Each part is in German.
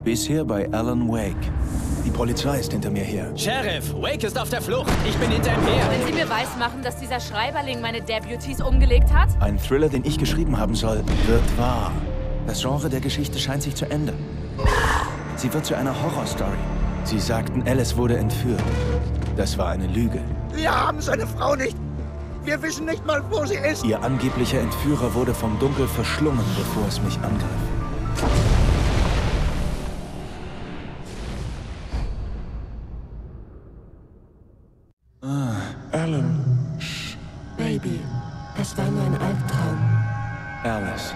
Bisher bei Alan Wake. Die Polizei ist hinter mir her. Sheriff, Wake ist auf der Flucht. Ich bin hinter ihm her. Wenn Sie mir weismachen, dass dieser Schreiberling meine Deputies umgelegt hat? Ein Thriller, den ich geschrieben haben soll, wird wahr. Das Genre der Geschichte scheint sich zu ändern. Sie wird zu einer Horrorstory. Sie sagten, Alice wurde entführt. Das war eine Lüge. Wir haben seine Frau nicht. Wir wissen nicht mal, wo sie ist. Ihr angeblicher Entführer wurde vom Dunkel verschlungen, bevor es mich angriff. Alan. Baby, das war nur ein Albtraum. Alice.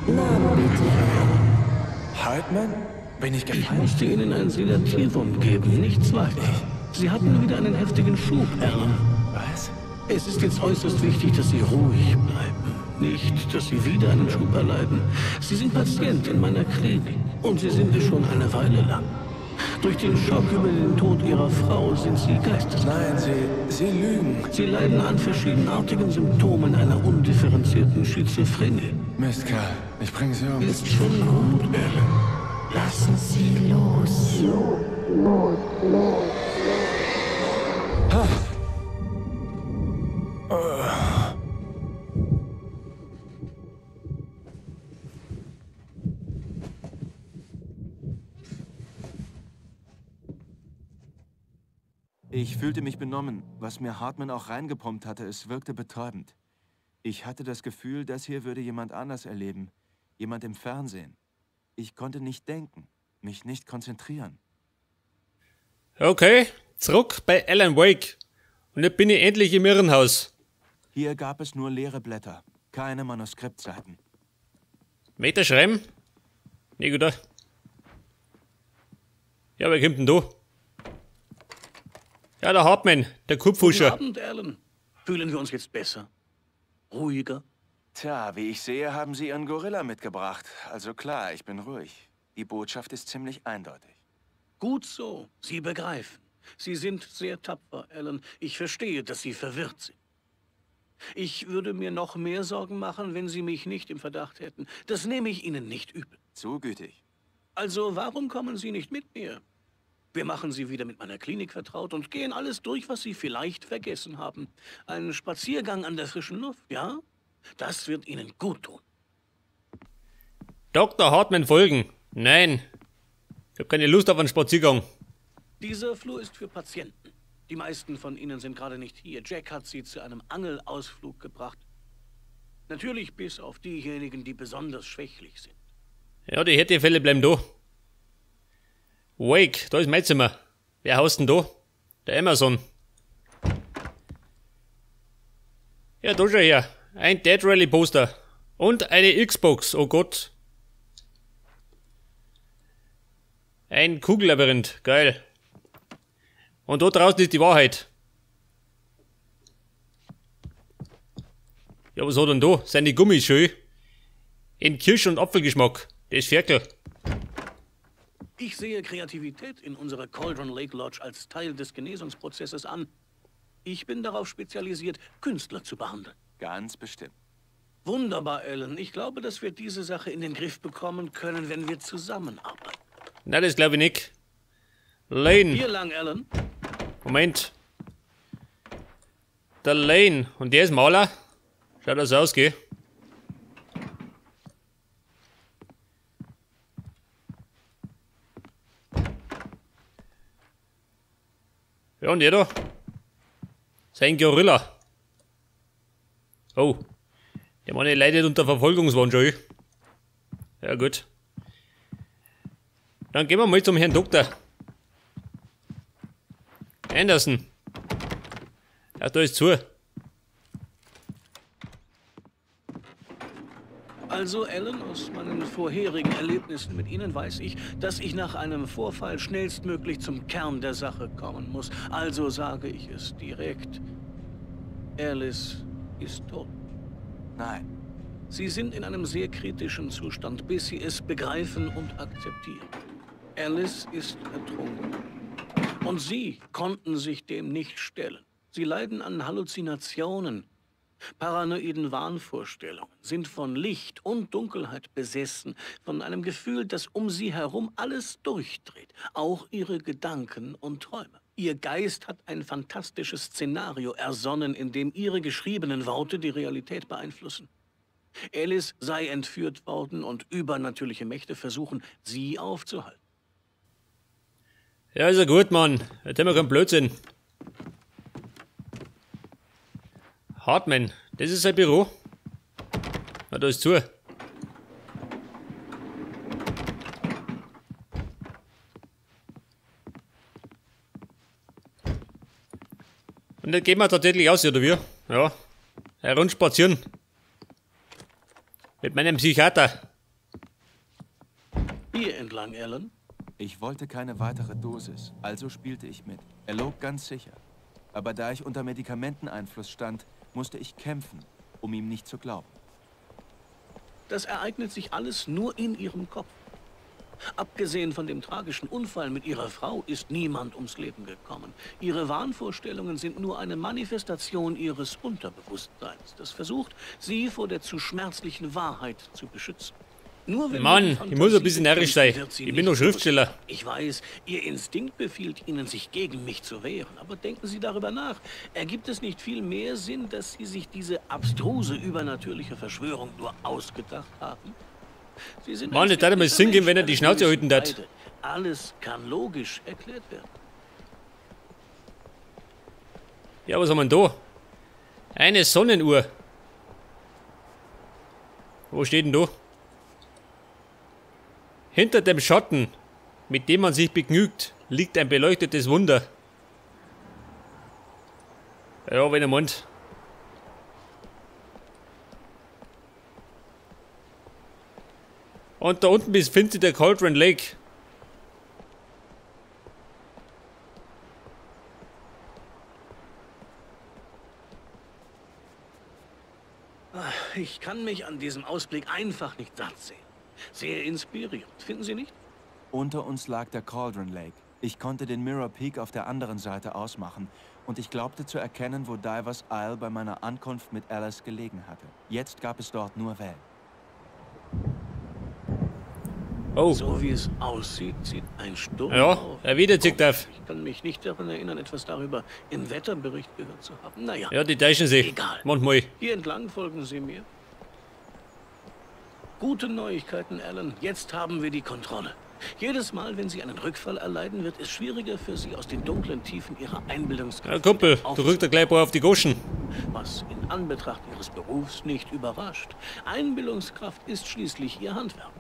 Namen bitte. Hartman? Bin ich Ich gefallen? musste Ihnen ein Sedativum geben, nichts weiter. Sie hatten wieder einen heftigen Schub, Alan. Was? Es ist jetzt äußerst wichtig, dass Sie ruhig bleiben. Nicht, dass Sie wieder einen Schub erleiden. Sie sind Patient in meiner Klinik. Und Sie sind es schon eine Weile lang. Durch den Schock über den Tod Ihrer Frau sind Sie geisteskrank. Nein, Sie lügen. Sie leiden an verschiedenartigen Symptomen einer undifferenzierten Schizophrenie. Mist, Kerl. Ich bringe Sie um. Ist schon gut, Alan. Lassen Sie los. Ich fühlte mich benommen. Was mir Hartman auch reingepumpt hatte, es wirkte betäubend. Ich hatte das Gefühl, das hier würde jemand anders erleben. Jemand im Fernsehen. Ich konnte nicht denken, mich nicht konzentrieren. Okay, zurück bei Alan Wake. Und jetzt bin ich endlich im Irrenhaus. Hier gab es nur leere Blätter, keine Manuskriptseiten. Meter schreiben? Nee, gut. Ja, wer kommt denn da? Ja, der Hartman, der Guten Kupfuscher. Abend, Alan. Fühlen wir uns jetzt besser? Ruhiger? Tja, wie ich sehe, haben Sie Ihren Gorilla mitgebracht. Also klar, ich bin ruhig. Die Botschaft ist ziemlich eindeutig. Gut so. Sie begreifen. Sie sind sehr tapfer, Alan. Ich verstehe, dass Sie verwirrt sind. Ich würde mir noch mehr Sorgen machen, wenn Sie mich nicht im Verdacht hätten. Das nehme ich Ihnen nicht übel. Zu gütig. Also, warum kommen Sie nicht mit mir? Wir machen Sie wieder mit meiner Klinik vertraut und gehen alles durch, was Sie vielleicht vergessen haben. Ein Spaziergang an der frischen Luft, ja? Das wird Ihnen gut tun. Dr. Hartman folgen. Nein. Ich habe keine Lust auf einen Spaziergang. Dieser Flur ist für Patienten. Die meisten von Ihnen sind gerade nicht hier. Jack hat Sie zu einem Angelausflug gebracht. Natürlich bis auf diejenigen, die besonders schwächlich sind. Ja, die Härtefälle bleiben da. Wake, da ist mein Zimmer. Wer haust denn da? Der Amazon. Ja, da schau her. Ein Dead Rally Poster. Und eine Xbox, oh Gott. Ein Kugellabyrinth, geil. Und da draußen ist die Wahrheit. Ja, was hat denn da? Seine Gummischuhe. In Kirsch- und Apfelgeschmack. Das ist Ferkel. Ich sehe Kreativität in unserer Cauldron Lake Lodge als Teil des Genesungsprozesses an. Ich bin darauf spezialisiert, Künstler zu behandeln. Ganz bestimmt. Wunderbar, Alan. Ich glaube, dass wir diese Sache in den Griff bekommen können, wenn wir zusammenarbeiten. Na, das glaube ich nicht. Lane. Hier lang, Alan. Moment. Der Lane. Und der ist Maler? Schaut das aus, gell? Ja, und der da? Sein Gorilla. Oh. Der Mann leidet unter Verfolgungswahn schon. Ja, gut. Dann gehen wir mal zum Herrn Doktor. Anderson. Ja, da ist zu. Also, Alan, aus meinen vorherigen Erlebnissen mit Ihnen weiß ich, dass ich nach einem Vorfall schnellstmöglich zum Kern der Sache kommen muss. Also sage ich es direkt. Alice ist tot. Nein. Sie sind in einem sehr kritischen Zustand, bis Sie es begreifen und akzeptieren. Alice ist ertrunken. Und Sie konnten sich dem nicht stellen. Sie leiden an Halluzinationen. paranoiden Wahnvorstellungen, sind von Licht und Dunkelheit besessen, von einem Gefühl, das um sie herum alles durchdreht, auch ihre Gedanken und Träume. Ihr Geist hat ein fantastisches Szenario ersonnen, in dem ihre geschriebenen Worte die Realität beeinflussen. Alice sei entführt worden und übernatürliche Mächte versuchen, sie aufzuhalten. Ja, ist ja gut, Mann. Jetzt haben wir keinen Blödsinn. Hartman, das ist sein Büro. Na, da ist zu. Und dann gehen wir tatsächlich aus, oder wie? Ja. Herumspazieren. Mit meinem Psychiater. Hier entlang, Alan. Ich wollte keine weitere Dosis, also spielte ich mit. Er log ganz sicher. Aber da ich unter Medikamenteneinfluss stand, musste ich kämpfen, um ihm nicht zu glauben. Das ereignet sich alles nur in ihrem Kopf. Abgesehen von dem tragischen Unfall mit ihrer Frau ist niemand ums Leben gekommen. Ihre Wahnvorstellungen sind nur eine Manifestation ihres Unterbewusstseins, das versucht, sie vor der zu schmerzlichen Wahrheit zu beschützen. Nur wenn Mann, ich muss ein bisschen närrisch sein. Ich bin doch Schriftsteller. Ich weiß, Ihr Instinkt befiehlt Ihnen, sich gegen mich zu wehren. Aber denken Sie darüber nach. Ergibt es nicht viel mehr Sinn, dass Sie sich diese abstruse, übernatürliche Verschwörung nur ausgedacht haben? Sie sind Mann, jetzt hat er mal Sinn geben, wenn er die Schnauze halten hat. Alles kann logisch erklärt werden. Ja, was haben wir denn da? Eine Sonnenuhr. Wo steht denn da? Hinter dem Schatten, mit dem man sich begnügt, liegt ein beleuchtetes Wunder. Ja, wenn er meint. Und da unten befindet sich der Cauldron Lake. Ich kann mich an diesem Ausblick einfach nicht satt sehen. Sehr inspirierend, finden Sie nicht? Unter uns lag der Cauldron Lake. Ich konnte den Mirror Peak auf der anderen Seite ausmachen und ich glaubte zu erkennen, wo Divers Isle bei meiner Ankunft mit Alice gelegen hatte. Jetzt gab es dort nur Wellen. Oh. So wie es aussieht, sieht ein Sturm Ja, auf. erwidert sich darf. Ich kann mich nicht daran erinnern, etwas darüber im Wetterbericht gehört zu haben. Naja, Ja, die täuschen sich. egal. Manchmal. Hier entlang folgen Sie mir. Gute Neuigkeiten, Alan. Jetzt haben wir die Kontrolle. Jedes Mal, wenn Sie einen Rückfall erleiden, wird es schwieriger für Sie, aus den dunklen Tiefen Ihrer Einbildungskraft Ja, Kumpel, wieder du rückst da gleich ein paar auf die Goschen. was in Anbetracht Ihres Berufs nicht überrascht. Einbildungskraft ist schließlich Ihr Handwerk.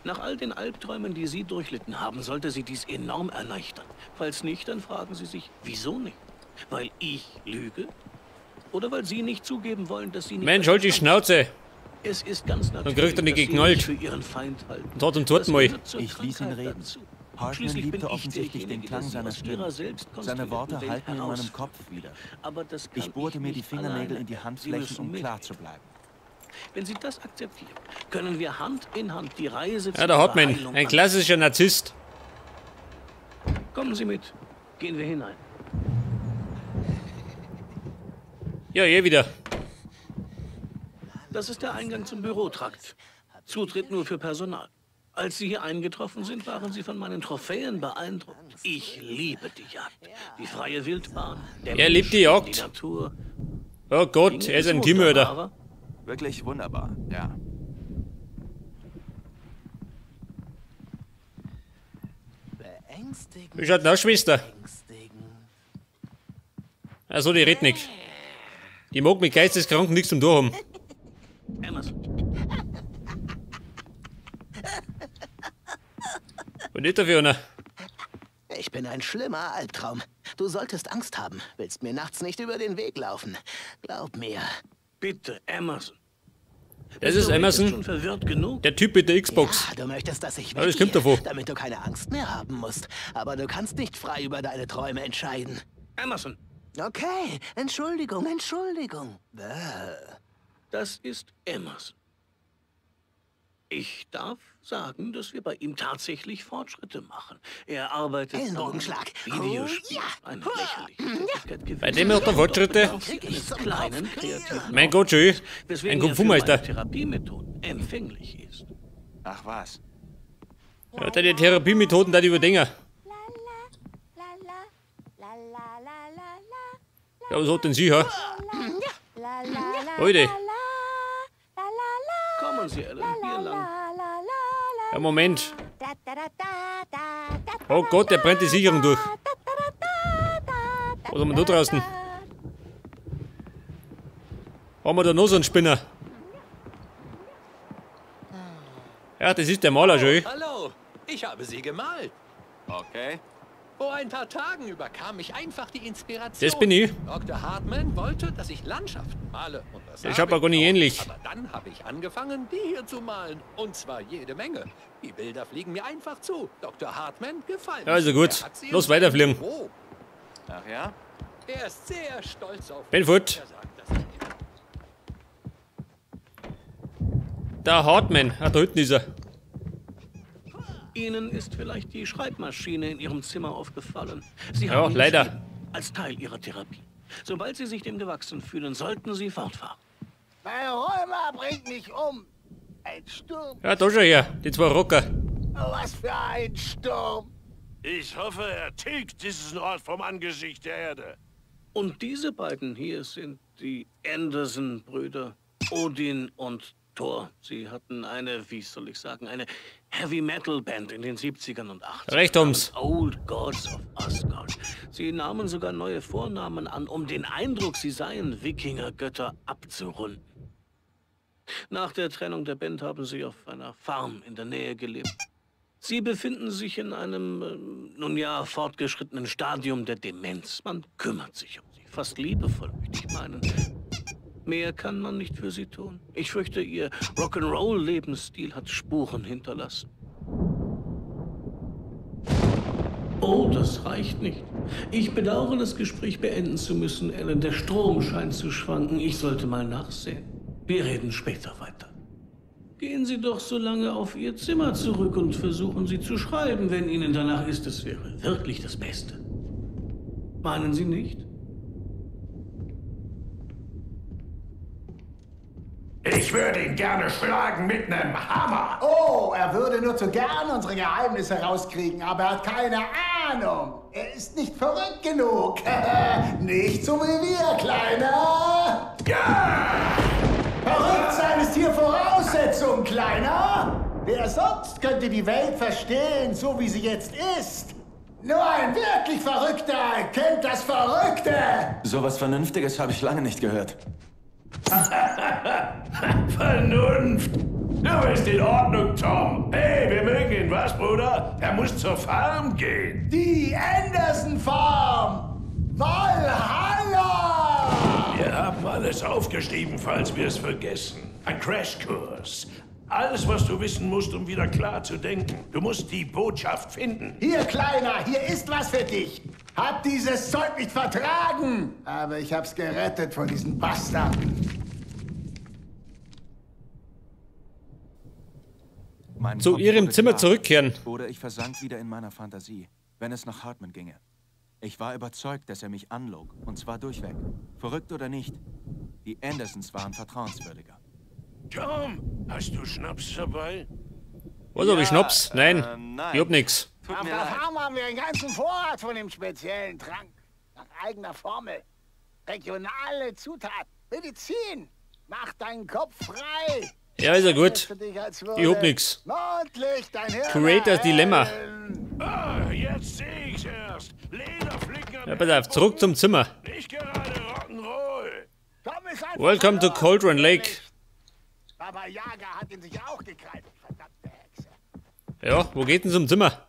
Nach all den Albträumen, die Sie durchlitten haben, sollte Sie dies enorm erleichtern. Falls nicht, dann fragen Sie sich, wieso nicht? Weil ich lüge? Oder weil Sie nicht zugeben wollen, dass Sie nicht... Mensch, halt die Schnauze. Es ist ganz natürlich, kriegt er nicht dass Sie geknallt. mich für Ihren Feind halten. Dort und dort Das mal. gehört zur Ich ließ ihn Krankheit reden. dazu. Hartman Schließlich bin liebte ich offensichtlich den derjenige, Klang der Sie seiner aus Ihrer Stimme. selbst Seine Worte konstruierten halten in Welt meinem herausführen. Kopf wieder. Aber das kann Ich bohrte mir die nicht Fingernägel alleine. in die Sie Handflächen, müssen um mit. klar zu bleiben. Wenn Sie das akzeptieren, können wir Hand in Hand die Reise Ja, der Hartman, Heilung ein klassischer Narzisst. Kommen Sie mit. Gehen wir hinein. Ja, wieder. Das ist der Eingang zum Bürotrakt. Zutritt nur für Personal. Als Sie hier eingetroffen sind, waren Sie von meinen Trophäen beeindruckt. Ich liebe die Jagd. Die freie Wildbahn. Der Er liebt die Mensch, Jagd. Die Natur. Oh Gott, Dinge er ist ein des Teammörder. Wunderbaren. Wirklich wunderbar, ja. Wie schaut denn aus, Schwester? Also die redet nicht. Die mag mit Geisteskranken nichts zum Tun haben. Emerson, Und nicht dafür einer. Ich bin ein schlimmer Albtraum. Du solltest Angst haben. Willst mir nachts nicht über den Weg laufen. Glaub mir. bitte, Emerson. Das ist Mr. Wade Emerson, schon verwirrt genug. der Typ mit der Xbox. Ja, du möchtest, dass ich Ja, das weggehe, kommt davon. damit du keine Angst mehr haben musst. Aber du kannst nicht frei über deine Träume entscheiden. Emerson, Okay, Entschuldigung. das ist Emerson. Ich darf sagen, dass wir bei ihm tatsächlich Fortschritte machen. Er arbeitet Ellenbogenschlag. Videospiel. Eine lächerliche Tätigkeit gewesen. Bei dem macht er Fortschritte. Eines kleinen kreativen Mein Gott, schön. weswegen Ein er für Kung-Fu-Meister. meine Therapiemethoden empfänglich ist. Ach was. Ja, deine Therapiemethoden, da die überdenken. Ja, was hat denn sie, ha? Leute. Kommen Sie, Ellen, hier lang. Ja, Moment. Oh Gott, der brennt die Sicherung durch. Was haben wir da draußen? Haben wir da noch so einen Spinner? Ja, das ist der Maler schon. Hallo, ich habe sie gemalt. Okay. Vor ein paar Tagen überkam mich einfach die Inspiration. Das bin ich. Dr. Hartman wollte, dass ich Landschaften male. Und das Ich habe hab aber gar nicht auch. ähnlich. Aber dann habe ich angefangen, die hier zu malen. Und zwar jede Menge. Die Bilder fliegen mir einfach zu. Dr. Hartman gefallen. Ja, also gut. Er hat sie Los, in seinem weiterfliegen. Büro. Ach ja? Er ist sehr stolz auf Bin mich. fort. Er sagt, dass ich Der Hartman. Ah, da hinten ist er. Ihnen ist vielleicht die Schreibmaschine in Ihrem Zimmer aufgefallen. Sie Ja, haben ihn leider. geschrieben, als Teil Ihrer Therapie. Sobald Sie sich dem gewachsen fühlen, sollten Sie fortfahren. Mein Rheuma bringt mich um. Ein Sturm. Ja, da schon her. Die zwei Rocker. Oh, was für ein Sturm. Ich hoffe, er tilgt diesen Ort vom Angesicht der Erde. Und diese beiden hier sind die Anderson-Brüder, Odin und Thor. Sie hatten eine, wie soll ich sagen, eine Heavy-Metal-Band in den 70ern und 80ern. Recht haben's. namens Old Gods of Asgard. Sie nahmen sogar neue Vornamen an, um den Eindruck, sie seien Wikinger-Götter abzurunden. Nach der Trennung der Band haben sie auf einer Farm in der Nähe gelebt. Sie befinden sich in einem, nun ja, fortgeschrittenen Stadium der Demenz. Man kümmert sich um sie, fast liebevoll, möchte ich meinen. Mehr kann man nicht für sie tun. Ich fürchte, ihr Rock'n'Roll-Lebensstil hat Spuren hinterlassen. Oh, das reicht nicht. Ich bedauere, das Gespräch beenden zu müssen, Ellen. Der Strom scheint zu schwanken. Ich sollte mal nachsehen. Wir reden später weiter. Gehen Sie doch so lange auf Ihr Zimmer zurück und versuchen Sie zu schreiben, wenn Ihnen danach ist. Es wäre wirklich das Beste. Meinen Sie nicht? Ich würde ihn gerne schlagen mit einem Hammer. Oh, er würde nur zu gern unsere Geheimnisse rauskriegen, aber er hat keine Ahnung. Er ist nicht verrückt genug. Nicht so wie wir, Kleiner. Ja! Verrückt sein ist hier Voraussetzung, Kleiner. Wer sonst könnte die Welt verstehen, so wie sie jetzt ist? Nur ein wirklich Verrückter kennt das Verrückte. Sowas Vernünftiges habe ich lange nicht gehört. Vernunft. Du bist in Ordnung, Tom. Hey, wir mögen ihn, was, Bruder? Er muss zur Farm gehen. Die Anderson Farm. Valhalla. Wir haben alles aufgeschrieben, falls wir es vergessen. Ein Crashkurs. Alles, was du wissen musst, um wieder klar zu denken. Du musst die Botschaft finden. Hier, Kleiner, hier ist was für dich. Hab dieses Zeug nicht vertragen. Aber ich hab's gerettet vor diesen Bastarden. Mein Zu Kopf ihrem wurde Zimmer klar. zurückkehren. Oder ich versank wieder in meiner Fantasie, wenn es nach Hartman ginge. Ich war überzeugt, dass er mich anlog, und zwar durchweg. Verrückt oder nicht, die Andersons waren vertrauenswürdiger. Tom, hast du Schnaps dabei? Was, hab ich Schnaps? Nein, nein. ich hab nix. Tut Auf mir der leid. Farm haben wir einen ganzen Vorrat von dem speziellen Trank. Nach eigener Formel. Regionale Zutat. Medizin. Mach deinen Kopf frei. Ja, ist ja gut. Für dich, als Ich hab würde nix. Mondlicht dein Hirn Creators Dilemma. erhellen. Ah, jetzt sehe ich's erst. Lederflicken an Ja, pass auf, zurück zum Zimmer. Nicht gerade Rock'n'Roll. Tom ist einfach Welcome to verloren. Cauldron Lake. Baba Yaga hat ihn sich auch gekrallt. Verdammte Hexe. Ja, wo geht denn zum Zimmer?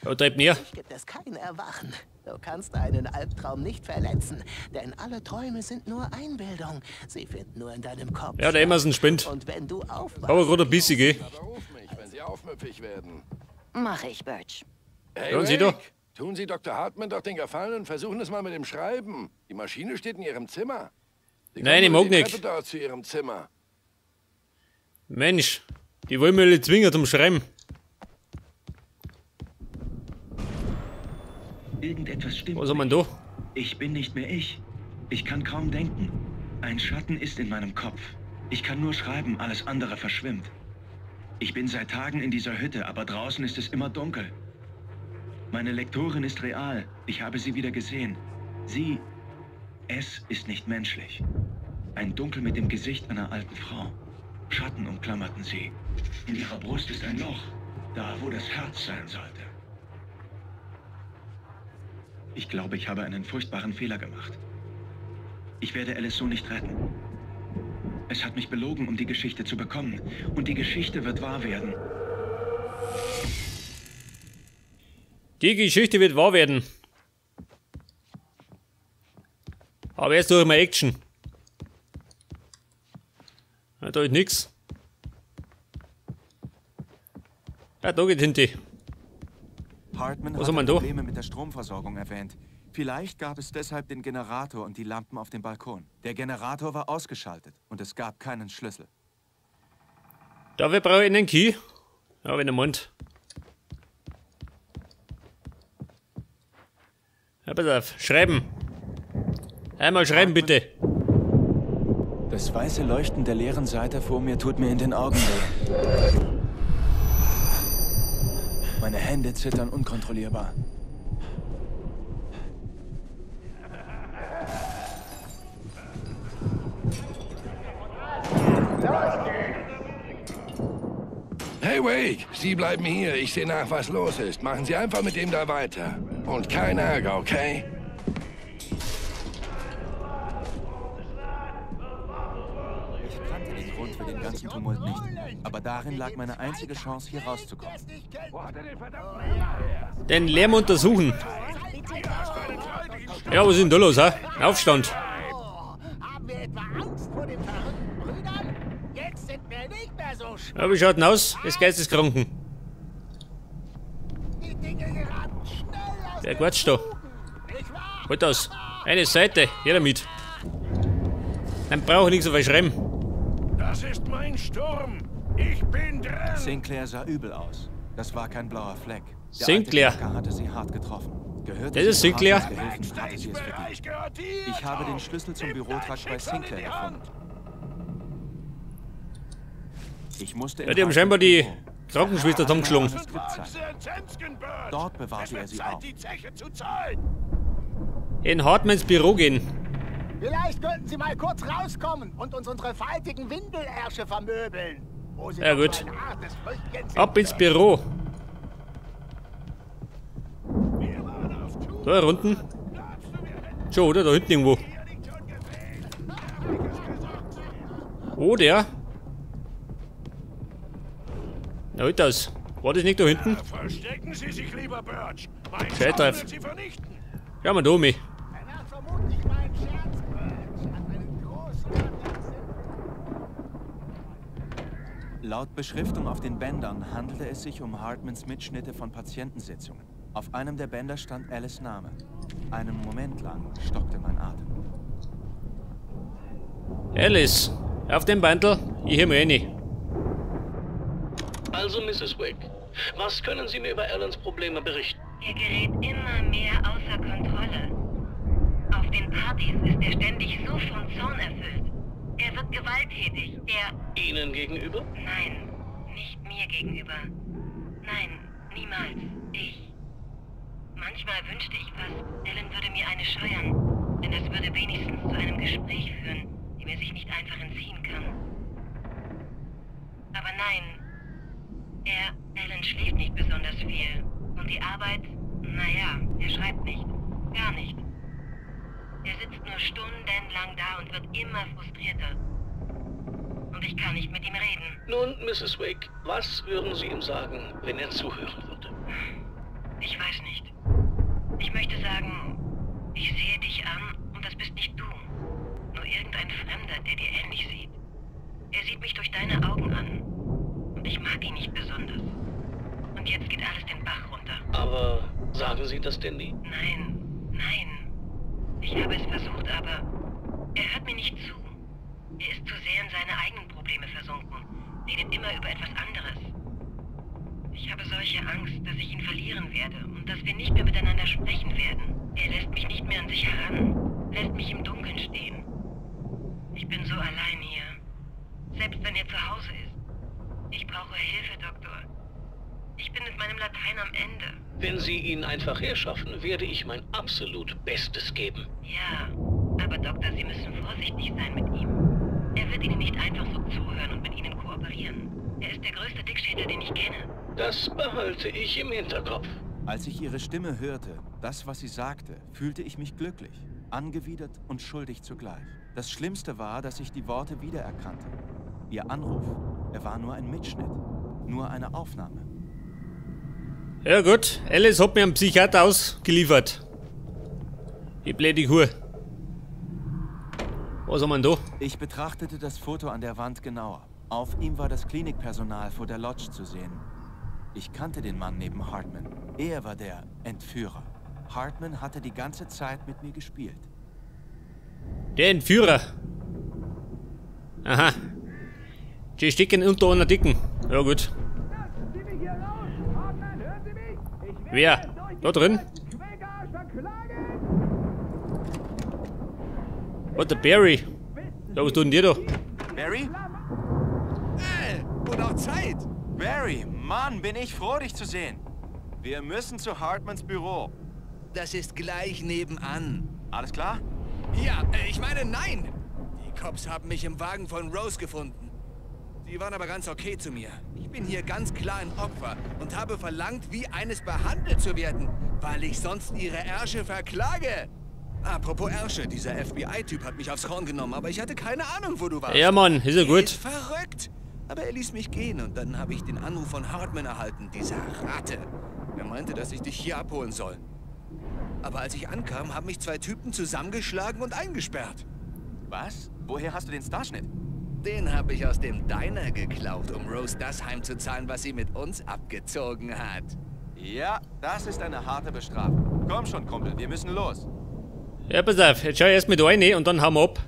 Ja, treibt näher. Gibt es kein Erwachen. Du kannst einen Albtraum nicht verletzen, denn alle Träume sind nur Einbildung. Sie finden nur in deinem Kopf. Ja, der Emerson spinnt. Und wenn du aufwachst... Aber gerade ein bisschen, gell? Ruf mich, wenn Sie aufmüpfig werden. Mach ich, Birch. Hey, Hören Sie doch. Wake, tun Sie Dr. Hartman doch den Gefallen und versuchen es mal mit dem Schreiben. Die Maschine steht in Ihrem Zimmer. Sie Nein, ich kommen mag die nicht. Treppe dort zu Ihrem Zimmer. Mensch, die wollen mich alle zwingen zum Schreiben. Irgendetwas stimmt. Was haben wir da? Ich bin nicht mehr ich. Ich kann kaum denken. Ein Schatten ist in meinem Kopf. Ich kann nur schreiben, alles andere verschwimmt. Ich bin seit Tagen in dieser Hütte, aber draußen ist es immer dunkel. Meine Lektorin ist real. Ich habe sie wieder gesehen. Es ist nicht menschlich. Ein Dunkel mit dem Gesicht einer alten Frau. Schatten umklammerten sie. In ihrer Brust ist ein Loch, da wo das Herz sein sollte. Ich glaube, ich habe einen furchtbaren Fehler gemacht. Ich werde Alice so nicht retten. Es hat mich belogen, um die Geschichte zu bekommen. Und die Geschichte wird wahr werden. Die Geschichte wird wahr werden. Aber erst durch mal Action. Ja, da ist nix. Ja, da geht hinten. Hartman Was hat haben wir da? Probleme mit der Stromversorgung erwähnt. Vielleicht gab es deshalb den Generator und die Lampen auf dem Balkon. Der Generator war ausgeschaltet und es gab keinen Schlüssel. Dafür brauche ich einen Key. Ja, wenn er meint. Ja, pass auf. Schreiben. Einmal schreiben, bitte. Das weiße Leuchten der leeren Seite vor mir tut mir in den Augen weh. Meine Hände zittern unkontrollierbar. Hey, Wake, Sie bleiben hier. Ich sehe nach, was los ist. Machen Sie einfach mit dem da weiter. Und kein Ärger, okay? Ich kannte den Grund für den ganzen Tumult nicht. Aber darin lag meine einzige Chance, hier rauszukommen. Den Lärm untersuchen. Ja, was ist denn da los, ha? Aufstand. Haben wir etwa Angst vor den verrückten Brüdern? Jetzt sind wir nicht mehr so schwach. Ja, wie schaut denn aus? Des Geisteskranken. Die Dinge geraten schnell aus Wer quatscht da? Halt aus. Eine Seite. Her damit. Dann brauche ich nichts auf schreiben. Das ist mein Sturm. Ich bin dran. Sinclair sah übel aus. Das war kein blauer Fleck. Der Sinclair. alte Knacker hatte sie hart getroffen. Gehörte Das ist sie zu Sinclair. Hartmans Gehilfen, hatte sie es verdient. Ich habe den Schlüssel zum Bürotrakt bei Sinclair gefunden. Ich musste Ja, die haben scheinbar die Krankenschwester zusammengeschlagen. Dort bewahrte er sie auf. In Hartmans Büro gehen. Vielleicht könnten Sie mal kurz rauskommen und uns unsere faltigen Windelärsche vermöbeln. Wo sie Ja, doch gut. so ein hartes Früchtchen sind. Ab ins Büro. Da unten. Schon, oder? Da hinten irgendwo. Oh, der. Na, halt das. War das nicht da hinten? Verstecken Sie sich lieber, Birch. Mein Scheitreif. wird Sie vernichten. Schau mal da um mich. Er hat vermutlich meinen Scherz gehört. Hat einen großen Laut Beschriftung auf den Bändern handelte es sich um Hartmans Mitschnitte von Patientensitzungen. Auf einem der Bänder stand Alice' Name. Einen Moment lang stockte mein Atem. Alice, auf dem Bandel. Ich hör mal rein. Also, Mrs. Wake, was können Sie mir über Allens Probleme berichten? Er gerät immer mehr außer Kontrolle. Auf den Partys ist er ständig so von Zorn erfüllt. Er wird gewalttätig. Ihnen gegenüber? Nein, nicht mir gegenüber. Nein, niemals. Manchmal wünschte ich fast, Alan würde mir eine scheuern, denn das würde wenigstens zu einem Gespräch führen, dem er sich nicht einfach entziehen kann. Aber nein, Alan schläft nicht besonders viel. Und die Arbeit, naja, er schreibt nicht. Gar nicht. Er sitzt nur stundenlang da und wird immer frustrierter. Und ich kann nicht mit ihm reden. Nun, Mrs. Wake, was würden Sie ihm sagen, wenn er zuhören würde? Ich weiß nicht. Ich möchte sagen, ich sehe dich an und das bist nicht du. Nur irgendein Fremder, der dir ähnlich sieht. Er sieht mich durch deine Augen an. Und ich mag ihn nicht besonders. Und jetzt geht alles den Bach runter. Aber sagen Sie das denn nie? Nein. Ich habe es versucht, aber er hört mir nicht zu. Er ist zu sehr in seine eigenen Probleme versunken. redet immer über etwas anderes. Ich habe solche Angst, dass ich ihn verlieren werde und dass wir nicht mehr miteinander sprechen werden. Er lässt mich nicht mehr an sich heran, lässt mich im Dunkeln stehen. Ich bin so allein hier, selbst wenn er zu Hause ist. Ich brauche Hilfe, Doktor. Ich bin mit meinem Latein am Ende. Wenn Sie ihn einfach herschaffen, werde ich mein absolut Bestes geben. Ja, aber Doktor, Sie müssen vorsichtig sein mit ihm. Er wird Ihnen nicht einfach so zuhören und mit Ihnen kooperieren. Er ist der größte Dickschädel, den ich kenne. Das behalte ich im Hinterkopf. Als ich ihre Stimme hörte, das, was sie sagte, fühlte ich mich glücklich, angewidert und schuldig zugleich. Das Schlimmste war, dass ich die Worte wiedererkannte. Ihr Anruf, er war nur ein Mitschnitt, nur eine Aufnahme. Ja gut, Alice hat mir einen Psychiater ausgeliefert. Die blöde Hure. Was haben wir denn da? Ich betrachtete das Foto an der Wand genauer. Auf ihm war das Klinikpersonal vor der Lodge zu sehen. Ich kannte den Mann neben Hartman. Er war der Entführer. Hartman hatte die ganze Zeit mit mir gespielt. Der Entführer. Aha. Die stecken unter einer Dicken. Ja gut. Wer? Da drin? Oh, der Barry. Ja, was tut denn dir da? Barry? Wurde auch Zeit. Barry, Mann, bin ich froh, dich zu sehen. Wir müssen zu Hartmans Büro. Das ist gleich nebenan. Alles klar? Ja, ich meine, nein. Die Cops haben mich im Wagen von Rose gefunden. Sie waren aber ganz okay zu mir. Ich bin hier ganz klar ein Opfer und habe verlangt, wie eines behandelt zu werden, weil ich sonst ihre Ärsche verklage. Apropos Ärsche, dieser FBI-Typ hat mich aufs Korn genommen, aber ich hatte keine Ahnung, wo du warst. Ja, Mann, ist ja gut. Ist verrückt. Aber er ließ mich gehen und dann habe ich den Anruf von Hartman erhalten, dieser Ratte. Er meinte, dass ich dich hier abholen soll. Aber als ich ankam, haben mich zwei Typen zusammengeschlagen und eingesperrt. Was? Woher hast du den Starschnitt? Den habe ich aus dem Diner geklaut, um Rose das heimzuzahlen, was sie mit uns abgezogen hat. Ja, das ist eine harte Bestrafung. Komm schon, Kumpel, wir müssen los. Ja, pass auf, jetzt schau ich erst mit rein und dann hauen wir ab.